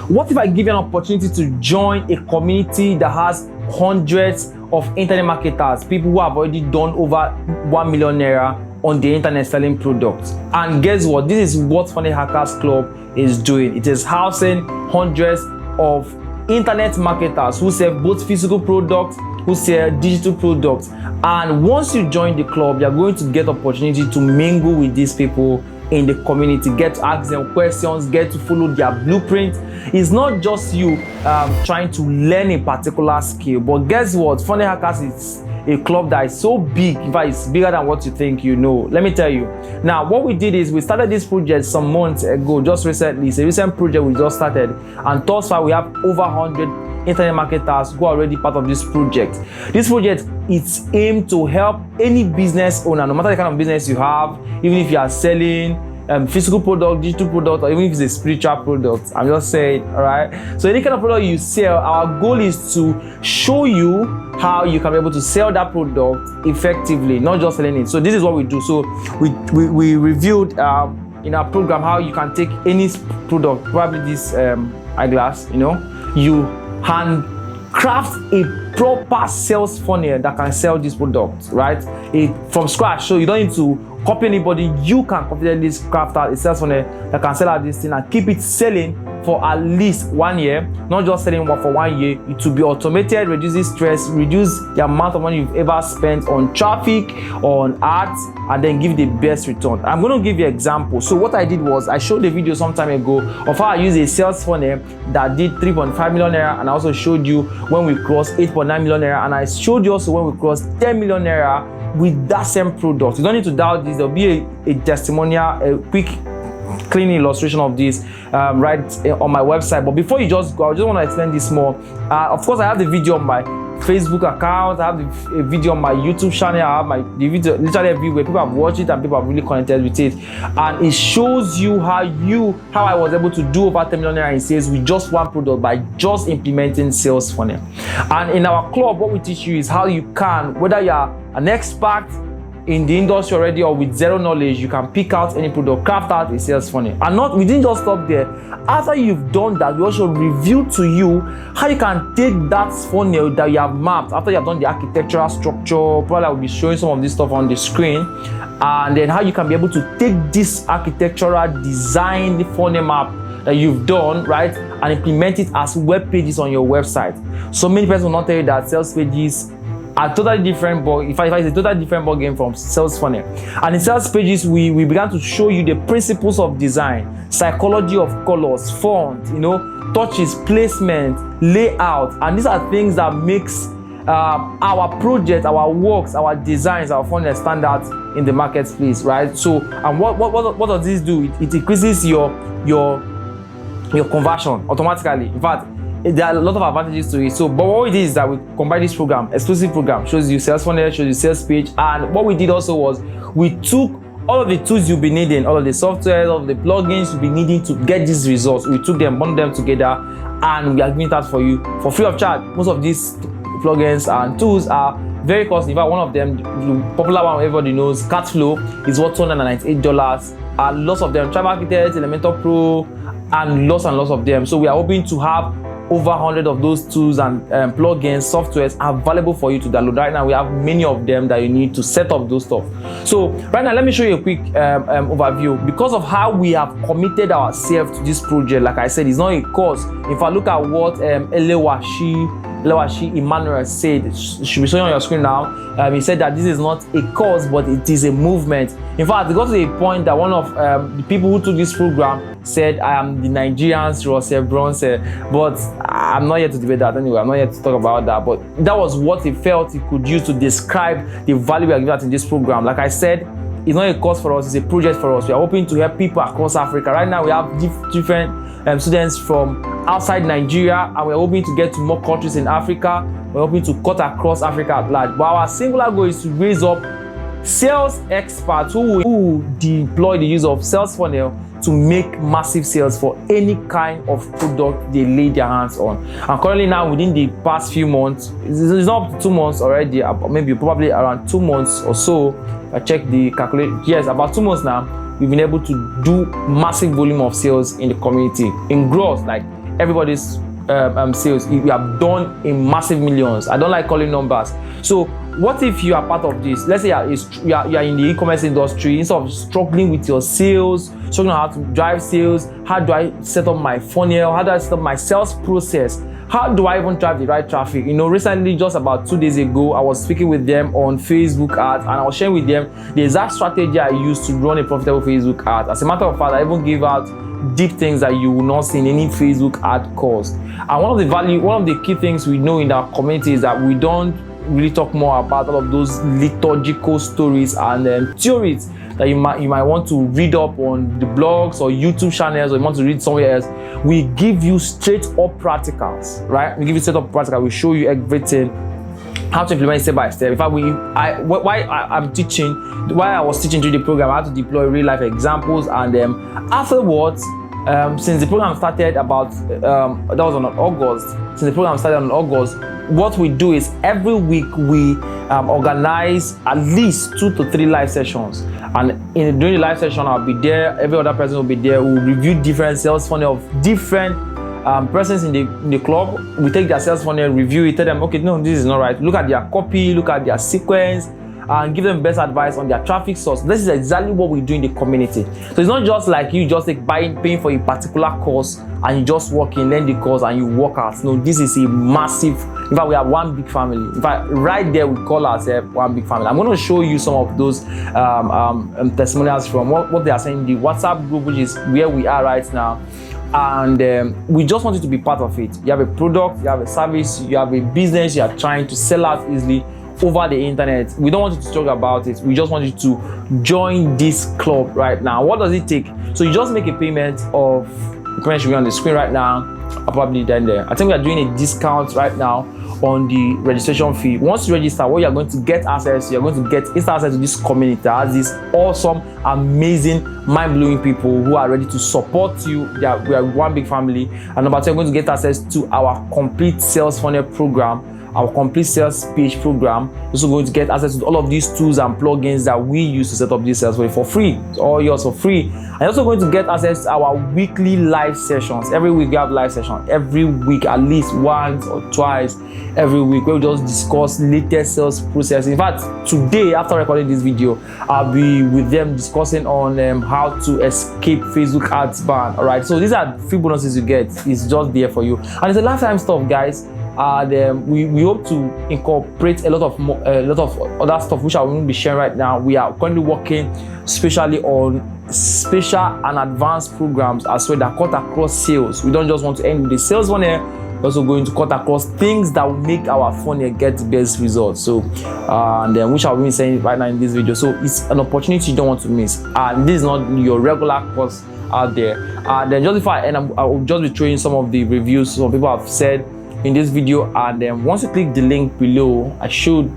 What if I give you an opportunity to join a community that has hundreds of internet marketers, people who have already done over 1 million naira on the internet selling products? And guess what? This is what Funnelhackers.club is doing. It is housing hundreds of internet marketers who sell both physical products, who sell digital products. And once you join the club, you're going to get opportunity to mingle with these people in the community, get to ask them questions, get to follow their blueprint. It's not just you trying to learn a particular skill, but guess what? Funnelhackers is a club that is so big. In fact, it's bigger than what you think you know. Let me tell you. Now, what we did is we started this project some months ago, just recently. It's a recent project we just started, and thus far we have over 100 internet marketers who are already part of this project. This project is aimed to help any business owner, no matter the kind of business you have, even if you are selling physical product, digital product, or even if it's a spiritual product. I'm just saying, all right? So any kind of product you sell, our goal is to show you how you can be able to sell that product effectively, not just selling it. So this is what we do. So we reviewed in our program how you can take any product, probably this eyeglass, you handcraft a proper sales funnel that can sell this product, right? From scratch. So you don't need to copy anybody. You can confidently craft out a sales funnel that can sell out this thing and keep it selling for at least 1 year, not just selling for 1 year. It will be automated, reduces stress, reduce the amount of money you've ever spent on traffic, on ads, and then give the best return. I'm going to give you an example. So what I did was I showed a video some time ago of how I used a sales funnel that did 3.5 million naira, and I also showed you when we crossed 8.9 million naira, and I showed you also when we crossed 10 million naira with that same product. You don't need to doubt this. There'll be a testimonial, a quick clean illustration of this right on my website. But before you just go, I just want to explain this more. Of course, I have the video on my Facebook account, I have a video on my YouTube channel, I have the video literally everywhere. People have watched it and people have really connected with it, and it shows you how I was able to do over 10 million naira in sales with just one product by just implementing sales funnel. And in our club, what we teach you is how you can, whether you are an expert in the industry already or with zero knowledge, you can pick out any product, craft out a sales funnel. And we didn't just stop there. After you've done that, we also reveal to you how you can take that funnel that you have mapped after you have done the architectural structure. Probably I will be showing some of this stuff on the screen, and then how you can be able to take this architectural design funnel map that you've done, right, and implement it as web pages on your website. So many people will not tell you that sales pages are totally different, but if it's a totally different ball game from sales funnel. And in sales pages, we began to show you the principles of design, psychology of colors, font, touches, placement, layout, and these are things that makes our project, our works, our designs, our funnel stand out in the marketplace, right? So, and what does this do? It increases your conversion automatically. In fact, there are a lot of advantages to it. So, but what we did is that we combined this program, exclusive program, shows you sales funnel, shows you sales page, and what we did also was we took all of the tools you'll be needing, all of the software, all of the plugins you'll be needing to get these results. We took them, bundled them together, and we are giving that for you for free of charge. Most of these plugins and tools are very costly. In fact, one of them, the popular one everybody knows, Catflow, is worth $298. And lots of them, Tribe Architect, Elementor Pro, and lots of them. So we are hoping to have over 100 of those tools and plugins, softwares available for you to download. Right now, we have many of them that you need to set up those stuff. So right now, let me show you a quick overview. Because of how we have committed ourselves to this project, like I said, it's not a course. If I look at what Lewashi Emmanuel said, it should be showing on your screen now. He said that this is not a course, but it is a movement. In fact, it got to the point that one of the people who took this program said, I am the Nigerian's Russell Brunson, but I'm not here to debate that anyway. I'm not here to talk about that, but that was what he felt he could use to describe the value we are giving out in this program. Like I said, it's not a course for us, it's a project for us. We are hoping to help people across Africa. Right now, we have different students from outside Nigeria, and we're hoping to get to more countries in Africa. We're hoping to cut across Africa at large. But our singular goal is to raise up sales experts who will deploy the use of sales funnel to make massive sales for any kind of product they lay their hands on. And currently now, within the past few months, it's not up to 2 months already, maybe probably around 2 months or so. I checked the calculation. Yes, about 2 months now, we've been able to do massive volume of sales in the community, in gross, like everybody's sales. You have done in massive millions. I don't like calling numbers. So what if you are part of this? Let's say you are in the e-commerce industry. Instead of struggling with your sales, struggling on how to drive sales, how do I set up my funnel, how do I set up my sales process, how do I even drive the right traffic? Recently, just about 2 days ago, I was speaking with them on Facebook ads, and I was sharing with them the exact strategy I used to run a profitable Facebook ad. As a matter of fact, I even gave out deep things that you will not see in any Facebook ad course. And one of the key things we know in our community is that we don't really talk more about all of those liturgical stories and theories that you might want to read up on the blogs or YouTube channels, or you want to read somewhere else. We give you straight up practicals, right? We give you straight up practical. We show you everything, how to implement step by step. In fact, while I was teaching through the program, I had to deploy real life examples, and afterwards, since the program started that was on August. Since the program started on August, what we do is every week we organize at least 2 to 3 live sessions, and during the live session I'll be there. Every other person will be there. We'll review different sales funnel of different persons in the club. We take their sales funnel, review it, tell them, okay, no, this is not right. Look at their copy, look at their sequence, and give them best advice on their traffic source. This is exactly what we do in the community. So it's not just like you just paying for a particular course and you just walk in, learn the course, and you walk out. No, this is a massive. In fact, we have one big family. In fact, right there we call ourselves one big family. I'm going to show you some of those testimonials from what they are saying in the WhatsApp group, which is where we are right now. And we just want you to be part of it. You have a product, you have a service, you have a business, you are trying to sell out easily over the internet. We don't want you to talk about it. We just want you to join this club right now. What does it take? So you just make a payment of, the payment should be on the screen right now. I'll probably down there. I think we are doing a discount right now on the registration fee. Once you register, what you're going to get access, you're going to get instant access to this community that has these awesome, amazing, mind-blowing people who are ready to support you. We are one big family. And number 2, you're going to get access to our complete sales funnel program, our complete sales page program. You're also going to get access to all of these tools and plugins that we use to set up this sales funnel for free. It's all yours for free. And you're also going to get access to our weekly live sessions. Every week we have live sessions. Every week, at least once or twice every week, where we just discuss latest sales process. In fact, today, after recording this video, I'll be with them discussing on how to escape Facebook ads ban. All right, so these are free bonuses you get. It's just there for you, and it's a lifetime stuff, guys. And we hope to incorporate a lot of other stuff which I won't be sharing right now. We are currently working especially on special and advanced programs as well that cut across sales. We don't just want to end with the sales funnel. We're also going to cut across things that will make our funnel get the best results. So and then which I'll be saying right now in this video. So it's an opportunity you don't want to miss. And this is not your regular course out there. And then just before I end, I will just be throwing some of the reviews some people have said in this video. And then once you click the link below, there should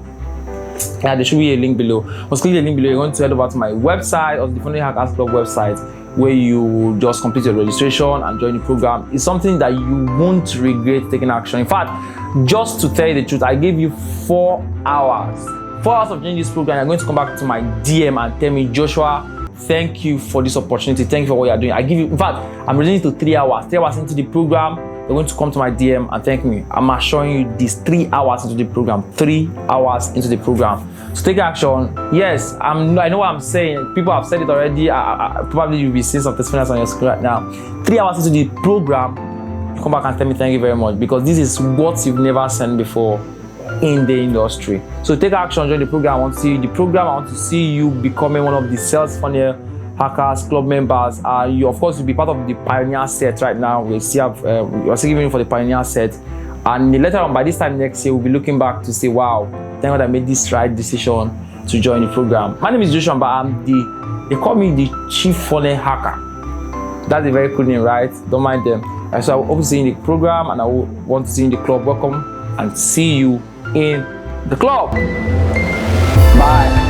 be a link below. Once you click the link below, you're going to head over to my website, or the Funnelhackers.club website, where you just complete your registration and join the program. It's something that you won't regret taking action. In fact, just to tell you the truth, I gave you 4 hours of joining this program. You're going to come back to my DM and tell me, Joshua, thank you for this opportunity. Thank you for what you're doing. I give you, in fact, I'm reducing it to 3 hours. 3 hours into the program, you're going to come to my DM and thank me. I'm assuring you this 3 hours into the program. 3 hours into the program. So take action. Yes, I know what I'm saying. People have said it already. Probably you'll be seeing some testimonials on your screen right now. 3 hours into the program, you come back and tell me thank you very much, because this is what you've never seen before in the industry. So take action, join the program. I want to see the program. I want to see you becoming one of the Sales Funnel Hackers Club members. You of course will be part of the Pioneer set right now. We're still giving for the Pioneer set, and later on by this time next year we'll be looking back to say, wow, thank God I made this right decision to join the program. My name is Joshua, but they call me the Chief Funnel Hacker. That's a very cool name, right? Don't mind them. So I hope to see you in the program, and I want to see you in the club. Welcome, and see you in the club. Bye.